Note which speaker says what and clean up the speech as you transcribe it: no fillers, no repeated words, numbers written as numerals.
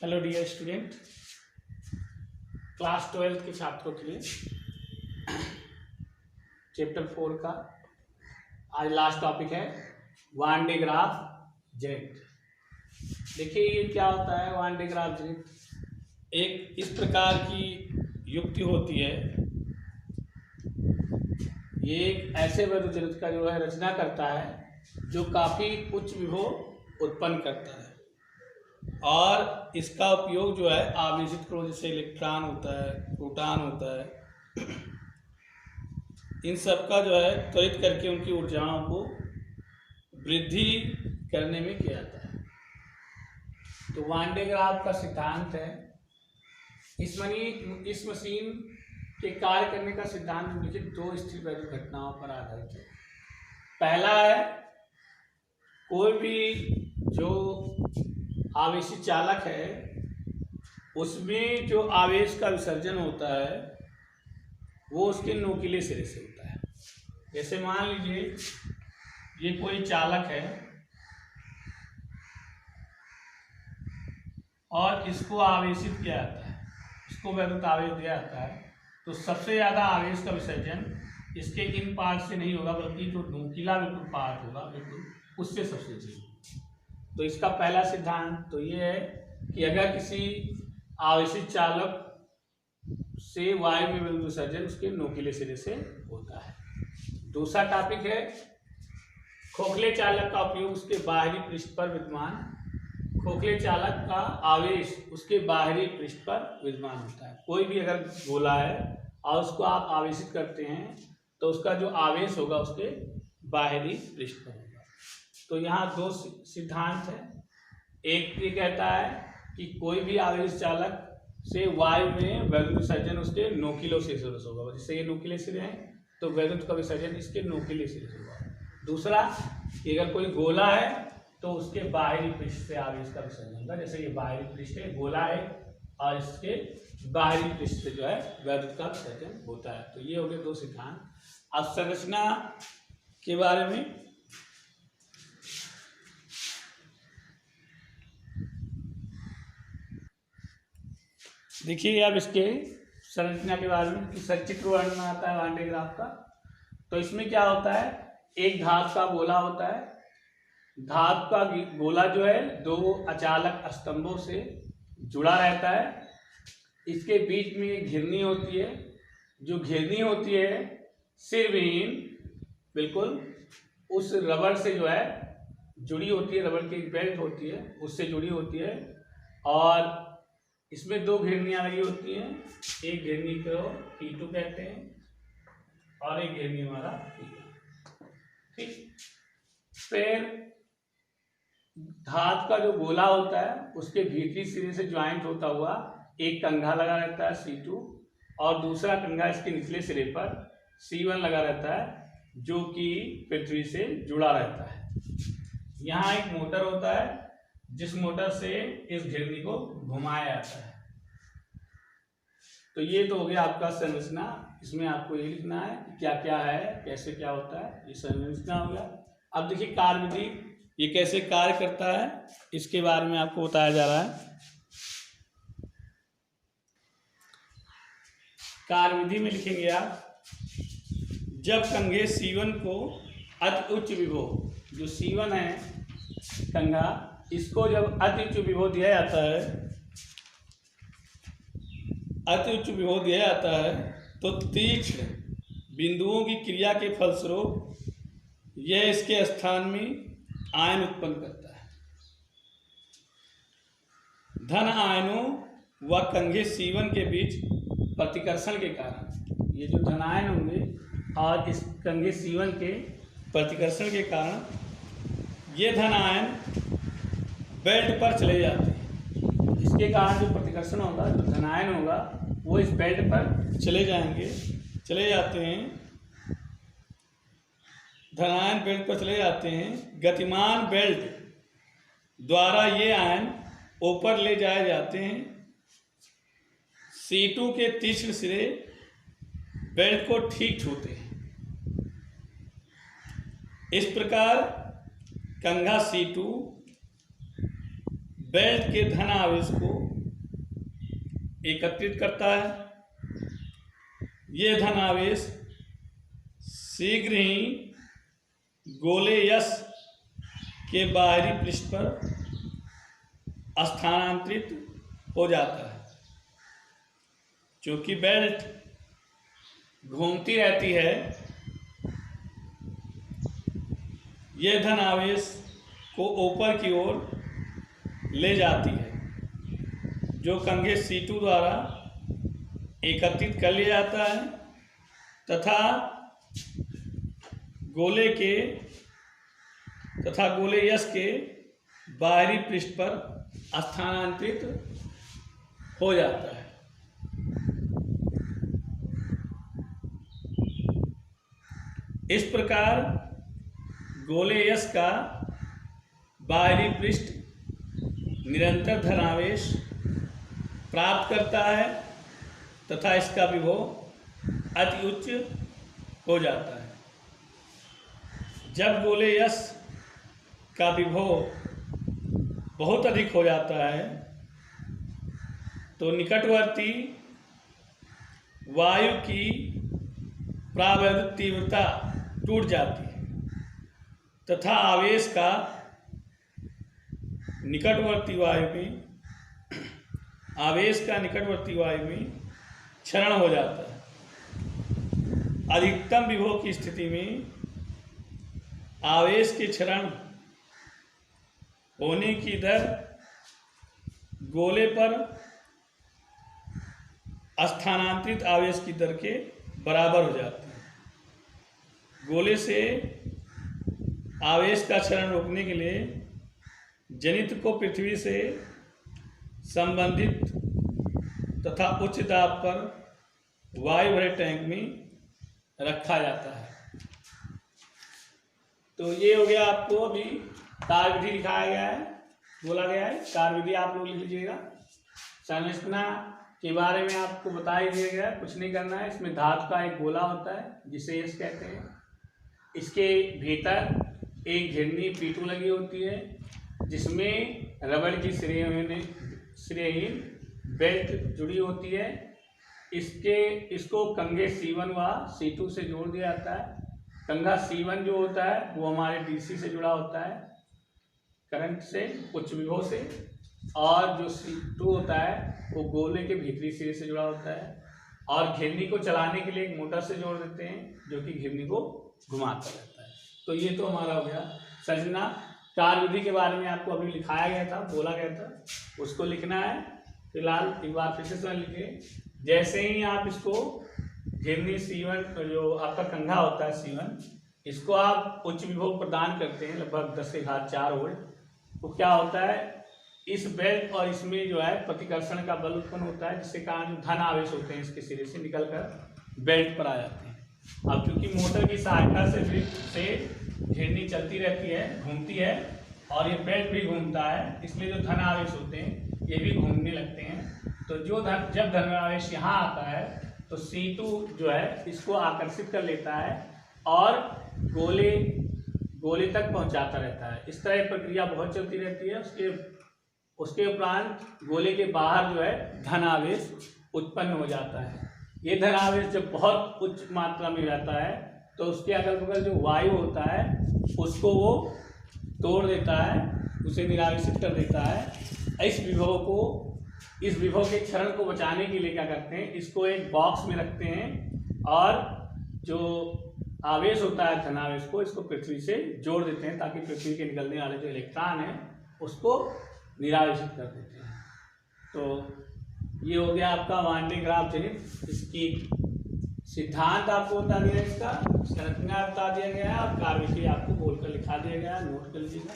Speaker 1: Hello dear student, class 12 के छात्रों के लिए चैप्टर 4 का आज लास्ट टॉपिक है वन डे ग्राफ जेनेट। देखिए ये क्या होता है वन डे ग्राफ जेनेट। एक इस प्रकार की युक्ति होती है, ये एक ऐसे वर्गजनित का जो है रचना करता है जो काफ़ी उच्च विभव उत्पन्न करता है और इसका उपयोग जो है आवेशित कणों जैसे इलेक्ट्रॉन होता है, प्रोटॉन होता है, इन सब का जो है त्वरित करके उनकी ऊर्जाओं को वृद्धि करने में किया जाता है। तो वन डे ग्राफ का सिद्धांत है, इस मशीन के कार्य करने का सिद्धांत निम्नलिखित दो स्थिर वैद्युत घटनाओं पर आधारित है। पहला है, कोई भी जो आवेशित चालक है उसमें जो आवेश का विसर्जन होता है वो उसके नुकीले सिरे से होता है। जैसे मान लीजिए ये कोई चालक है और इसको आवेशित किया जाता है, इसको वैद्युत आवेश दिया जाता है, तो सबसे ज़्यादा आवेश का विसर्जन इसके इन पार्ट से नहीं होगा बल्कि जो नुकीला बिल्कुल पार्ट होगा बिल्कुल उससे सबसे ज़्यादा। तो इसका पहला सिद्धांत तो ये है कि अगर किसी आवेशित चालक से वायु में वैद्युत विसर्जन उसके नुकीले सिरे से होता है। दूसरा टॉपिक है, खोखले चालक का उपयोग उसके बाहरी पृष्ठ पर विद्यमान, खोखले चालक का आवेश उसके बाहरी पृष्ठ पर विद्यमान होता है। कोई भी अगर गोला है और उसको आप आवेशित करते हैं तो उसका जो आवेश होगा उसके बाहरी पृष्ठ पर होगा। तो यहाँ दो सिद्धांत है। एक ये कहता है कि कोई भी आवेश चालक से वायु में वैद्युत विसर्जन उसके नुकीले सिरे से होगा, जैसे ये नुकीले सिरे हैं तो वैद्युत का विसर्जन इसके नुकीले सिरे से होगा। दूसरा कि अगर कोई गोला है तो उसके बाहरी पृष्ठ से आवेश का विसर्जन होगा, जैसे ये बाहरी पृष्ठ है, गोला है और इसके बाहरी पृष्ठ से जो है वैद्युत का विसर्जन होता है। तो ये हो गए दो सिद्धांत। अब संरचना के बारे में देखिए, अब इसके संरचना के बारे में कि सचित्र वर्णन आता है वन डे ग्राफ का। तो इसमें क्या होता है, एक धातु का गोला होता है, धातु का गोला जो है दो अचालक स्तंभों से जुड़ा रहता है। इसके बीच में एक घिरनी होती है, जो घिरनी होती है सिरविहीन बिल्कुल उस रबड़ से जो है जुड़ी होती है, रबड़ की एक बेल्ट होती है उससे जुड़ी होती है और इसमें दो घिरनियाँ लगी होती हैं। एक घिरनी को P2 कहते हैं और एक घिरनी हमारा P1। ठीक, फिर धातु का जो गोला होता है उसके भीतरी सिरे से ज्वाइंट होता हुआ एक कंघा लगा रहता है C2 और दूसरा कंघा इसके निचले सिरे पर C1 लगा रहता है जो कि पृथ्वी से जुड़ा रहता है। यहाँ एक मोटर होता है जिस मोटर से इस घिरनी को घुमाया जाता है। तो ये तो हो गया आपका संरचना। इसमें आपको ये लिखना है कि क्या क्या है, कैसे क्या होता है, ये संरचना हो गया। अब देखिए कार्यविधि, ये कैसे कार्य करता है इसके बारे में आपको बताया जा रहा है। कार्यविधि में लिखेंगे आप, जब कंघे C1 को अति उच्च विभव, जो C1 है कंघा, इसको जब अति उच्च विभव दिया जाता है, अति उच्च विभव दिया जाता है तो तीक्ष्ण बिंदुओं की क्रिया के फलस्वरूप यह इसके स्थान में आयन उत्पन्न करता है। धन आयनों व कंघे C1 के बीच प्रतिकर्षण के कारण, ये जो धन आयन होंगे और इस कंघे C1 के प्रतिकर्षण के कारण ये धन आयन बेल्ट पर चले जाते हैं। इसके कारण जो प्रतिकर्षण होगा, जो धनायन होगा वो इस बेल्ट पर चले जाते हैं, धनायन बेल्ट पर चले जाते हैं। गतिमान बेल्ट द्वारा ये आयन ऊपर ले जाए जाते हैं। C2 के तीक्ष्ण सिरे बेल्ट को ठीक छूते हैं। इस प्रकार कंघा C2 बेल्ट के धन आवेश को एकत्रित करता है। ये धन आवेश शीघ्र ही गोले यस के बाहरी पृष्ठ पर स्थानांतरित हो जाता है। क्योंकि बेल्ट घूमती रहती है, यह धन आवेश को ऊपर की ओर ले जाती है, जो कंघे C2 द्वारा एकत्रित कर लिया जाता है तथा गोले यस के बाहरी पृष्ठ पर स्थानांतरित हो जाता है। इस प्रकार गोले यस का बाहरी पृष्ठ निरंतर धनावेश प्राप्त करता है तथा इसका विभव अति उच्च हो जाता है। जब गोले यस का विभव बहुत अधिक हो जाता है तो निकटवर्ती वायु की प्रावैद्युत तीव्रता टूट जाती है तथा आवेश का निकटवर्ती वायु में क्षरण हो जाता है। अधिकतम विभव की स्थिति में आवेश के क्षरण होने की दर गोले पर स्थानांतरित आवेश की दर के बराबर हो जाती है। गोले से आवेश का क्षरण रोकने के लिए जनित्र को पृथ्वी से संबंधित तथा उच्च दाब पर वायु भरे टैंक में रखा जाता है। तो ये हो गया, आपको अभी कार्य विधि दिखाया गया है, बोला गया है। कार्य विधि आप लोग लिख लीजिएगा। संरचना के बारे में आपको बता ही दिया गया, कुछ नहीं करना है। इसमें धातु का एक गोला होता है जिसे यश कहते हैं। इसके भीतर एक घिरनी P2 लगी होती है जिसमें रबड़ की श्रेयहीन बेल्ट जुड़ी होती है। इसको कंघे C1 व C2 से जोड़ दिया जाता है। कंघा C1 जो होता है वो हमारे DC से जुड़ा होता है, करंट से, उच्च विभव से, और जो C2 होता है वो गोले के भीतरी सिरे से जुड़ा होता है। और घिरनी को चलाने के लिए एक मोटर से जोड़ देते हैं जो कि घिरनी को घुमाता रहता है। तो ये तो हमारा हो गया संरचना। कार्य विधि के बारे में आपको अभी लिखाया गया था, बोला गया था, उसको लिखना है। फिलहाल एक बार फिर से समझ लीजिए। जैसे ही आप इसको घिरनी C1 जो आपका कंघा होता है C1, इसको आप उच्च विभव प्रदान करते हैं लगभग 10⁴ वोल्ट, तो क्या होता है, इस बेल्ट और इसमें जो है प्रतिकर्षण का बल उत्पन्न होता है, जिससे कारण धन आवेश होते हैं इसके सिरे से निकलकर बेल्ट पर आ जाते हैं। अब क्योंकि मोटर की सहायता से घिरनी चलती रहती है, घूमती है, और ये बेल्ट भी घूमता है, इसलिए जो धन आवेश होते हैं ये भी घूमने लगते हैं। तो जब धन आवेश यहाँ आता है तो C2 जो है इसको आकर्षित कर लेता है और गोले तक पहुँचाता रहता है। इस तरह प्रक्रिया बहुत चलती रहती है। उसके उपरांत गोले के बाहर जो है धन आवेश उत्पन्न हो जाता है। ये धन आवेश जब बहुत उच्च मात्रा में जाता है तो उसके अगल बगल जो वायु होता है उसको वो तोड़ देता है, उसे निरावेशित कर देता है। इस विभव के क्षरण को बचाने के लिए क्या करते हैं, इसको एक बॉक्स में रखते हैं और जो आवेश होता है धनावेश को, इसको पृथ्वी से जोड़ देते हैं ताकि पृथ्वी के निकलने वाले जो इलेक्ट्रॉन है उसको निरावेशित कर देते हैं। तो ये हो गया आपका वांडे ग्राफ जनित। इसकी सिद्धांत आपको बता दिया, इसका संरचना बता दिया गया है और कार्य विधि आपको बोलकर लिखा दिया गया है, नोट कर लीजिएगा।